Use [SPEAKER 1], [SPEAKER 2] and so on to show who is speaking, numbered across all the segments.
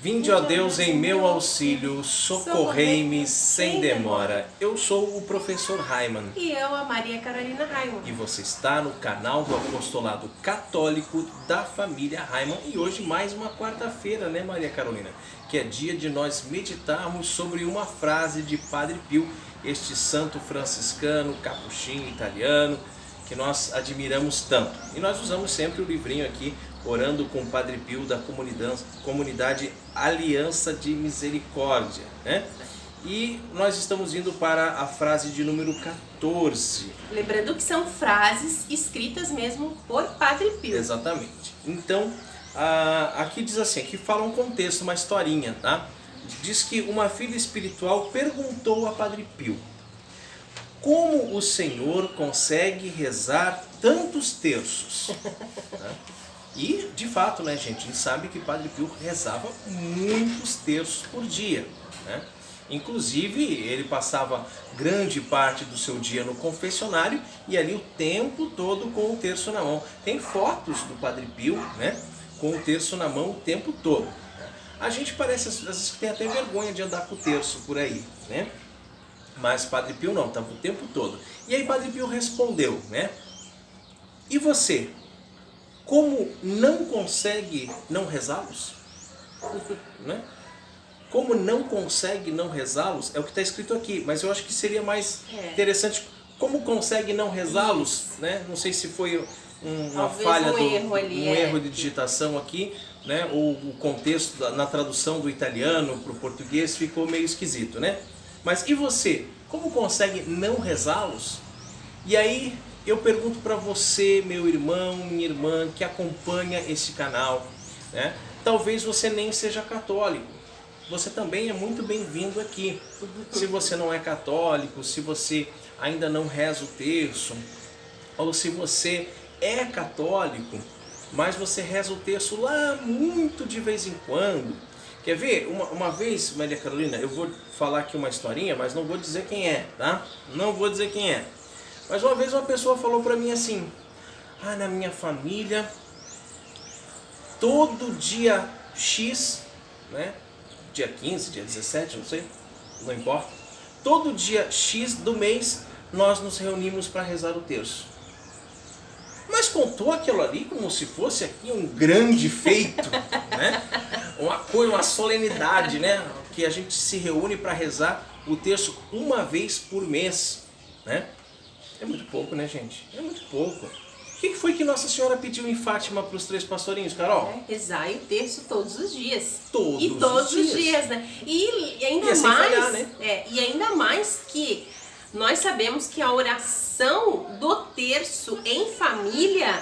[SPEAKER 1] Vinde, ó Deus, em meu auxílio, socorrei-me sem demora. Eu sou o professor Raiman.
[SPEAKER 2] E eu, a Maria Carolina Raiman.
[SPEAKER 1] E você está no canal do Apostolado Católico da família Raiman. E hoje mais uma quarta-feira, né, Maria Carolina? Que é dia de nós meditarmos sobre uma frase de Padre Pio, este santo franciscano, capuchinho italiano, que nós admiramos tanto. E nós usamos sempre o livrinho aqui, Orando com o Padre Pio, da comunidade Aliança de Misericórdia, né? E nós estamos indo para a frase de número 14.
[SPEAKER 2] Lembrando que são frases escritas mesmo por Padre Pio.
[SPEAKER 1] Exatamente. Então, aqui diz assim, aqui fala um contexto, uma historinha, tá? Diz que uma filha espiritual perguntou a Padre Pio: como o Senhor consegue rezar tantos terços? Né? E, de fato, né, gente, a gente sabe que Padre Pio rezava muitos terços por dia, né? Inclusive, ele passava grande parte do seu dia no confessionário e ali o tempo todo com o terço na mão. Tem fotos do Padre Pio, né, com o terço na mão o tempo todo. A gente parece, às vezes, que tem até vergonha de andar com o terço por aí, né? Mas Padre Pio não, estava o tempo todo. E aí Padre Pio respondeu, né? E você, como não consegue não rezá-los? Né? Como não consegue não rezá-los? É o que está escrito aqui, mas eu acho que seria mais interessante. Como consegue não rezá-los? Né? Não sei se foi uma falha, um erro de digitação aqui, né? Ou o contexto na tradução do italiano para o português ficou meio esquisito, né? Mas e você? Como consegue não rezá-los? E aí eu pergunto para você, meu irmão, minha irmã, que acompanha esse canal, né? Talvez você nem seja católico. Você também é muito bem-vindo aqui. Se você não é católico, se você ainda não reza o terço, ou se você é católico, mas você reza o terço lá muito de vez em quando. Quer ver? Uma vez, Maria Carolina, eu vou falar aqui uma historinha, mas não vou dizer quem é, tá? Não vou dizer quem é. Mas uma vez uma pessoa falou pra mim assim: na minha família, todo dia X, né? Dia 15, dia 17, não sei, não importa. Todo dia X do mês, nós nos reunimos para rezar o terço. Mas contou aquilo ali como se fosse aqui um grande feito, né? Uma coisa, uma solenidade, né? Que a gente se reúne para rezar o terço uma vez por mês, né? É muito pouco, né, gente? É muito pouco. O que foi que Nossa Senhora pediu em Fátima para os 3 pastorinhos, Carol?
[SPEAKER 2] Rezar o terço todos os dias.
[SPEAKER 1] Todos
[SPEAKER 2] os dias, né? E ainda
[SPEAKER 1] sem
[SPEAKER 2] mais,
[SPEAKER 1] falhar, né?
[SPEAKER 2] E ainda mais que nós sabemos que a oração do terço em família,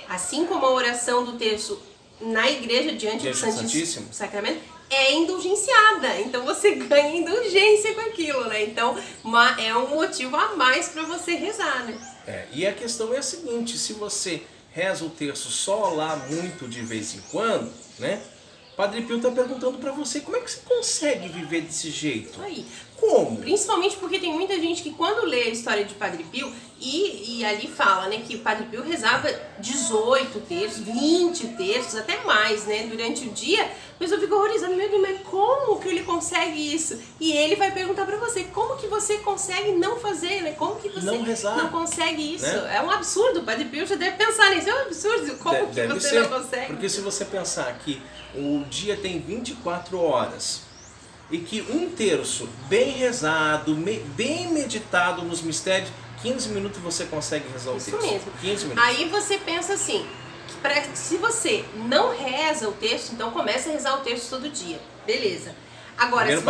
[SPEAKER 2] assim como a oração do terço na igreja diante do Santíssimo Sacramento, é indulgenciada. Então você ganha indulgência com aquilo, né? Então é um motivo a mais para você rezar, né?
[SPEAKER 1] E a questão é a seguinte: se você reza o terço só lá muito de vez em quando, né? Padre Pio está perguntando para você, como é que você consegue viver desse jeito?
[SPEAKER 2] Aí.
[SPEAKER 1] Como?
[SPEAKER 2] Principalmente porque tem muita gente que quando lê a história de Padre Pio e ali fala, né, que o Padre Pio rezava 18 terços, 20 terços, até mais, né, durante o dia, a pessoa fica horrorizada, meu Deus, mas como que ele consegue isso? E ele vai perguntar pra você, como que você consegue não fazer, né? Como que você
[SPEAKER 1] não rezar,
[SPEAKER 2] não consegue isso?
[SPEAKER 1] Né?
[SPEAKER 2] É um absurdo, o Padre Pio já deve pensar nisso, é um absurdo, como que você não consegue?
[SPEAKER 1] Porque se você pensar que o dia tem 24 horas, e que um terço bem rezado, bem meditado nos mistérios, 15 minutos você consegue rezar o terço.
[SPEAKER 2] Isso mesmo.
[SPEAKER 1] 15 minutos.
[SPEAKER 2] Aí você pensa assim, se você não reza o terço, então começa a rezar o terço todo dia. Beleza. Agora, primeiro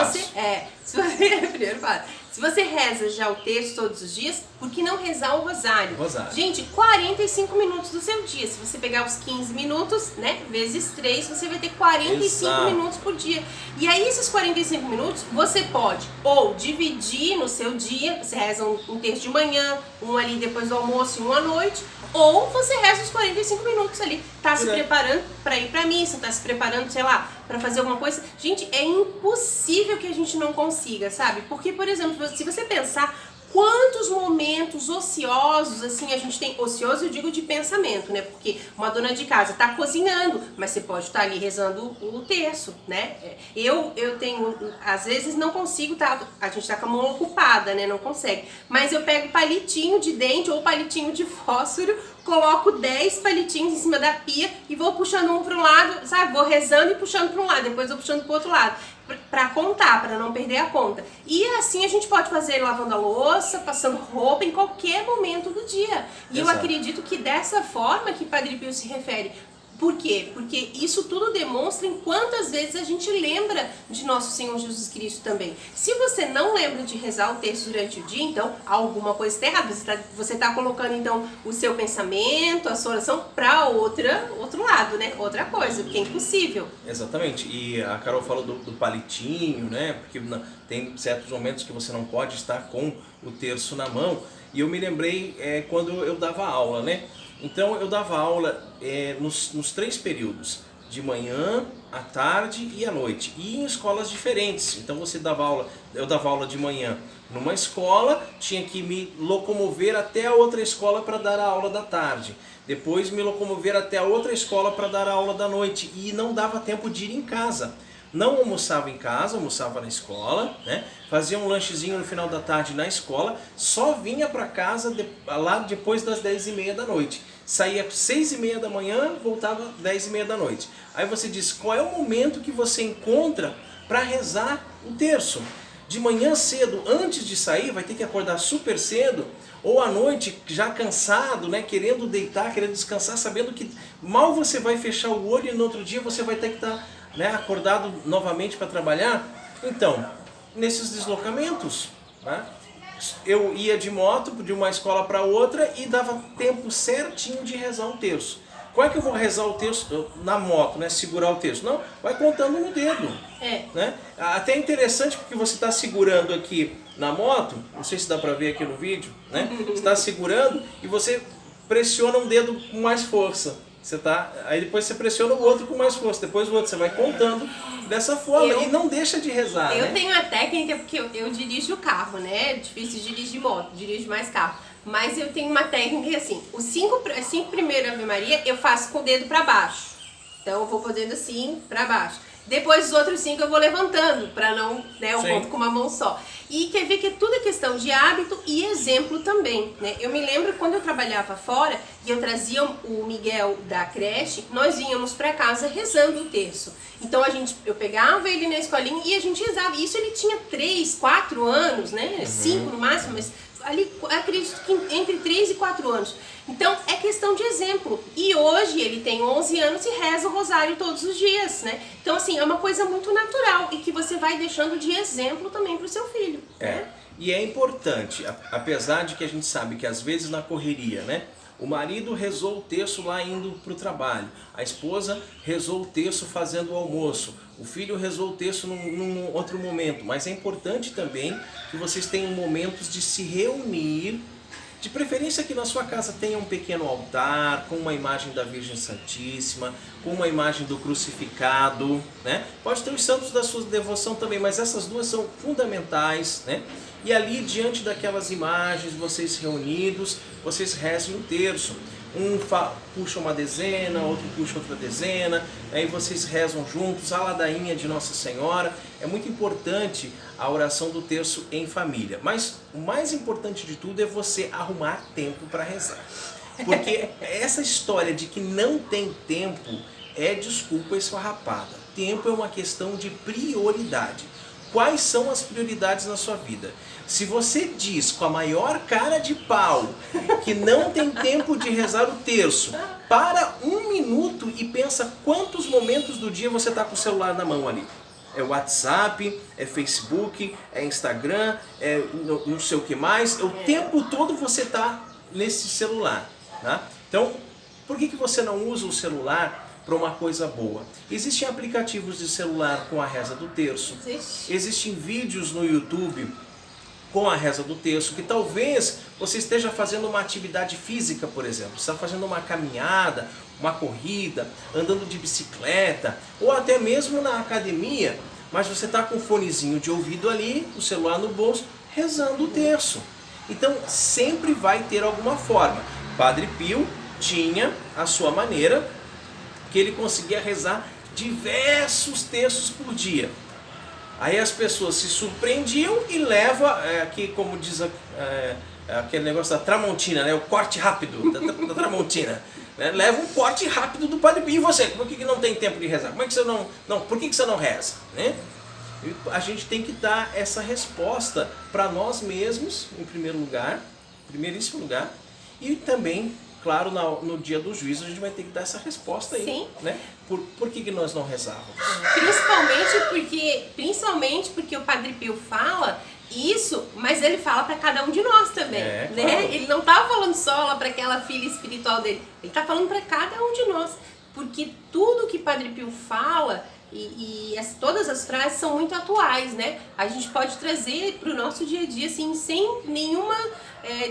[SPEAKER 2] passo. Se você reza já o terço todos os dias, por que não rezar o rosário? Gente, 45 minutos do seu dia. Se você pegar os 15 minutos, né, vezes 3, você vai ter 45 minutos por dia. E aí, esses 45 minutos, você pode ou dividir no seu dia, você reza um terço de manhã, um ali depois do almoço e um à noite, ou você reza os 45 minutos ali. Tá se preparando para ir pra missa, tá se preparando, sei lá, para fazer alguma coisa. Gente, é impossível que a gente não consiga, sabe? Porque, por exemplo, se você pensar Quantos momentos ociosos, assim, a gente tem, ocioso eu digo de pensamento, né? Porque uma dona de casa tá cozinhando, mas você pode estar ali rezando o terço, né? Eu tenho, às vezes não consigo, a gente tá com a mão ocupada, né? Não consegue. Mas eu pego palitinho de dente ou palitinho de fósforo, coloco 10 palitinhos em cima da pia e vou puxando um para um lado, sabe? Vou rezando e puxando para um lado, depois vou puxando para o outro lado, para contar, para não perder a conta. E assim a gente pode fazer lavando a louça, passando roupa em qualquer momento do dia. E eu acredito que dessa forma que Padre Pio se refere. Por quê? Porque isso tudo demonstra em quantas vezes a gente lembra de nosso Senhor Jesus Cristo também. Se você não lembra de rezar o terço durante o dia, então alguma coisa está errada. Você tá colocando então o seu pensamento, a sua oração para outro lado, né? Outra coisa, porque é impossível.
[SPEAKER 1] Exatamente. E a Carol falou do palitinho, né? Porque tem certos momentos que você não pode estar com o terço na mão. E eu me lembrei quando eu dava aula, né? Então eu dava aula nos 3 períodos, de manhã, à tarde e à noite, e em escolas diferentes. Então eu dava aula de manhã numa escola, tinha que me locomover até a outra escola para dar a aula da tarde, depois me locomover até a outra escola para dar a aula da noite, e não dava tempo de ir em casa. Não almoçava em casa, almoçava na escola, né? Fazia um lanchezinho no final da tarde na escola, só vinha para casa lá depois das 10h30 da noite. Saía às 6h30 da manhã, voltava às 10h30 da noite. Aí você diz, qual é o momento que você encontra para rezar o terço? De manhã cedo, antes de sair, vai ter que acordar super cedo, ou à noite, já cansado, né? Querendo deitar, querendo descansar, sabendo que mal você vai fechar o olho e no outro dia você vai ter que estar acordado novamente para trabalhar. Então, nesses deslocamentos, né, eu ia de moto de uma escola para outra e dava tempo certinho de rezar um terço. Como é que eu vou rezar o terço na moto, né, segurar o terço? Não, vai contando no dedo. Né? Até é interessante porque você está segurando aqui na moto, não sei se dá para ver aqui no vídeo, né? Você está segurando e você pressiona um dedo com mais força. Aí depois você pressiona o outro com mais força, depois o outro, você vai contando dessa forma e não deixa de rezar.
[SPEAKER 2] Eu tenho a técnica porque eu dirijo o carro, né? É difícil dirigir moto, dirijo mais carro. Mas eu tenho uma técnica assim, os 5 primeiros Ave Maria eu faço com o dedo para baixo. Então eu vou fazendo assim para baixo. Depois os outros 5 eu vou levantando, para não, né, eu conto com uma mão só. E quer ver que tudo é questão de hábito e exemplo também, né? Eu me lembro quando eu trabalhava fora e eu trazia o Miguel da creche, nós vinhamos para casa rezando o terço. Então eu pegava ele na escolinha e a gente rezava. Isso ele tinha 3, 4 anos, né? 5 no máximo, mas ali acredito que entre 3 e 4 anos. Então é questão de exemplo. E hoje ele tem 11 anos e reza o rosário todos os dias, né? Então assim, é uma coisa muito natural e que você vai deixando de exemplo também para o seu filho. Né?
[SPEAKER 1] E é importante, apesar de que a gente sabe que às vezes na correria, né? O marido rezou o terço lá indo para o trabalho, a esposa rezou o terço fazendo o almoço, o filho rezou o terço num outro momento, mas é importante também que vocês tenham momentos de se reunir, de preferência que na sua casa tenha um pequeno altar, com uma imagem da Virgem Santíssima, com uma imagem do crucificado, né? Pode ter os santos da sua devoção também, mas essas duas são fundamentais, né? E ali, diante daquelas imagens, vocês reunidos, vocês rezem um terço. Um puxa uma dezena, outro puxa outra dezena, aí vocês rezam juntos a ladainha de Nossa Senhora. É muito importante a oração do terço em família. Mas o mais importante de tudo é você arrumar tempo para rezar. Porque essa história de que não tem tempo é desculpa esfarrapada. Tempo é uma questão de prioridade. Quais são as prioridades na sua vida? Se você diz com a maior cara de pau que não tem tempo de rezar o terço, para 1 minuto e pensa quantos momentos do dia você está com o celular na mão ali. É WhatsApp, é Facebook, é Instagram, é não sei o que mais. O tempo todo você está nesse celular. Tá? Então, por que você não usa o celular para uma coisa boa? Existem aplicativos de celular com a reza do terço. Existem vídeos no YouTube com a reza do terço, que talvez você esteja fazendo uma atividade física, por exemplo. Você está fazendo uma caminhada, uma corrida, andando de bicicleta, ou até mesmo na academia, mas você está com um fonezinho de ouvido ali, o celular no bolso, rezando o terço. Então sempre vai ter alguma forma. Padre Pio tinha a sua maneira, que ele conseguia rezar diversos textos por dia. Aí as pessoas se surpreendiam e levam, aqui como diz aquele negócio da Tramontina, né? O corte rápido da Tramontina. Né? Leva um corte rápido do Padre Pio. E você, por que não tem tempo de rezar? Como é que você por que você não reza? Né? A gente tem que dar essa resposta para nós mesmos, em primeiríssimo lugar, e também, claro, no dia do juízo a gente vai ter que dar essa resposta aí.
[SPEAKER 2] Sim.
[SPEAKER 1] Né? Por que nós não rezávamos?
[SPEAKER 2] Principalmente porque o Padre Pio fala isso, mas ele fala para cada um de nós também, né? Claro. Ele não tá falando só lá para aquela filha espiritual dele, ele tá falando para cada um de nós, porque tudo que Padre Pio fala todas as frases são muito atuais, né? A gente pode trazer para o nosso dia a dia assim, sem nenhuma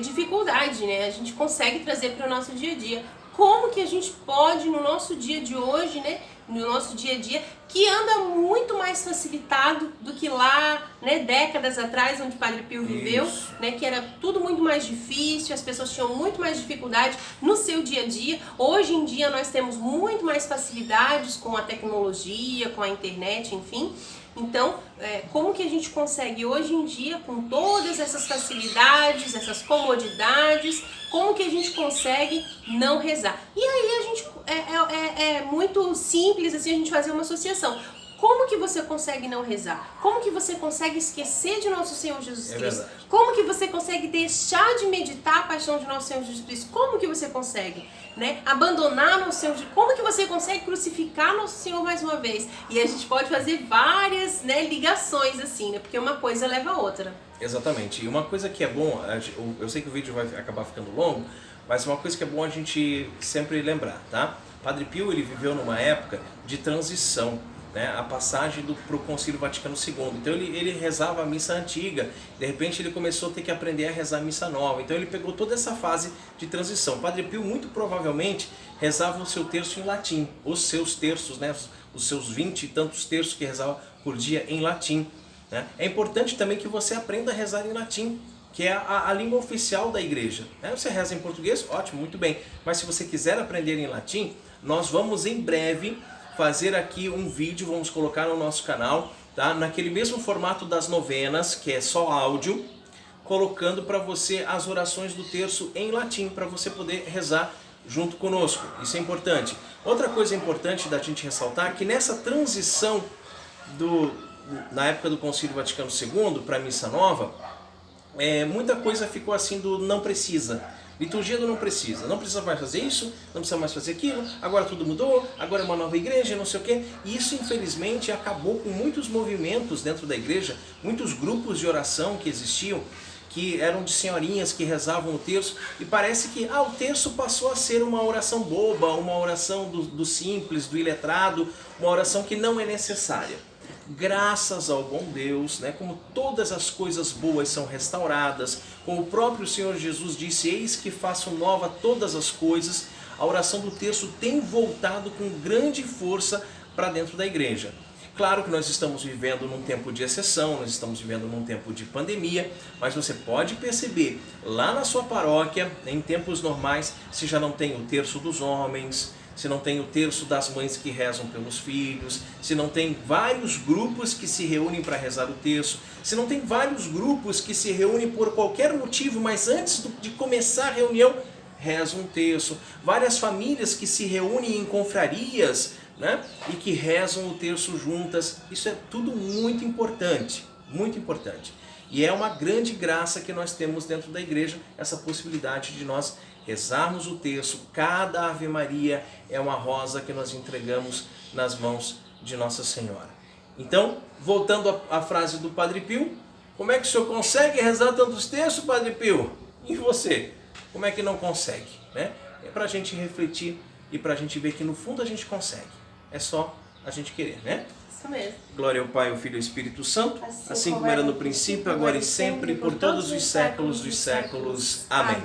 [SPEAKER 2] dificuldade, né? A gente consegue trazer para o nosso dia a dia. Como que a gente pode, no nosso dia de hoje, né? No nosso dia a dia, que anda muito mais facilitado do que lá, né, décadas atrás, onde Padre Pio viveu, né, que era tudo muito mais difícil, as pessoas tinham muito mais dificuldade no seu dia a dia. Hoje em dia nós temos muito mais facilidades com a tecnologia, com a internet, enfim. Então, como que a gente consegue hoje em dia, com todas essas facilidades, essas comodidades, como que a gente consegue não rezar? E aí a gente é muito simples assim a gente fazer uma associação. Como que você consegue não rezar? Como que você consegue esquecer de nosso Senhor Jesus Cristo?
[SPEAKER 1] Verdade.
[SPEAKER 2] Como que você consegue deixar de meditar a paixão de nosso Senhor Jesus Cristo? Como que você consegue, né, abandonar nosso Senhor? Como que você consegue crucificar nosso Senhor mais uma vez? E a gente pode fazer várias, né, ligações assim, né? Porque uma coisa leva a outra.
[SPEAKER 1] Exatamente. E uma coisa que é bom, eu sei que o vídeo vai acabar ficando longo, mas uma coisa que é bom a gente sempre lembrar, tá? Padre Pio, ele viveu numa época de transição, né, a passagem para o Concílio Vaticano II. Então ele rezava a missa antiga, de repente ele começou a ter que aprender a rezar a missa nova. Então ele pegou toda essa fase de transição. Padre Pio muito provavelmente rezava o seu terço em latim, os seus terços, né, os seus 20 e tantos terços que rezava por dia em latim. Né? É importante também que você aprenda a rezar em latim, que é a língua oficial da igreja. Você reza em português? Ótimo, muito bem. Mas se você quiser aprender em latim, nós vamos em breve fazer aqui um vídeo, vamos colocar no nosso canal, tá? Naquele mesmo formato das novenas, que é só áudio, colocando para você as orações do terço em latim, para você poder rezar junto conosco. Isso é importante. Outra coisa importante da gente ressaltar é que nessa transição na época do Concílio Vaticano II para a Missa Nova, muita coisa ficou assim do não precisa. Liturgia do não precisa mais fazer isso, não precisa mais fazer aquilo, agora tudo mudou, agora é uma nova igreja, não sei o quê. E isso infelizmente acabou com muitos movimentos dentro da igreja, muitos grupos de oração que existiam, que eram de senhorinhas que rezavam o terço, e parece que o terço passou a ser uma oração boba, uma oração do simples, do iletrado, uma oração que não é necessária. Graças ao bom Deus, né, como todas as coisas boas são restauradas, como o próprio Senhor Jesus disse, eis que faço nova todas as coisas, a oração do terço tem voltado com grande força para dentro da igreja. Claro que nós estamos vivendo num tempo de exceção, nós estamos vivendo num tempo de pandemia, mas você pode perceber, lá na sua paróquia, em tempos normais, se já não tem o terço dos homens, se não tem o terço das mães que rezam pelos filhos, se não tem vários grupos que se reúnem para rezar o terço, se não tem vários grupos que se reúnem por qualquer motivo, mas antes de começar a reunião, rezam um terço, várias famílias que se reúnem em confrarias, né, e que rezam o terço juntas, isso é tudo muito importante, muito importante. E é uma grande graça que nós temos dentro da igreja, essa possibilidade de nós rezarmos o terço. Cada Ave Maria é uma rosa que nós entregamos nas mãos de Nossa Senhora. Então, voltando à frase do Padre Pio, como é que o senhor consegue rezar tantos terços, Padre Pio? E você? Como é que não consegue? Né? É para a gente refletir e para a gente ver que no fundo a gente consegue. É só a gente querer, né?
[SPEAKER 2] Isso mesmo.
[SPEAKER 1] Glória ao Pai, ao Filho e ao Espírito Santo, assim como era no princípio, agora e sempre, por todos os séculos dos séculos. Amém.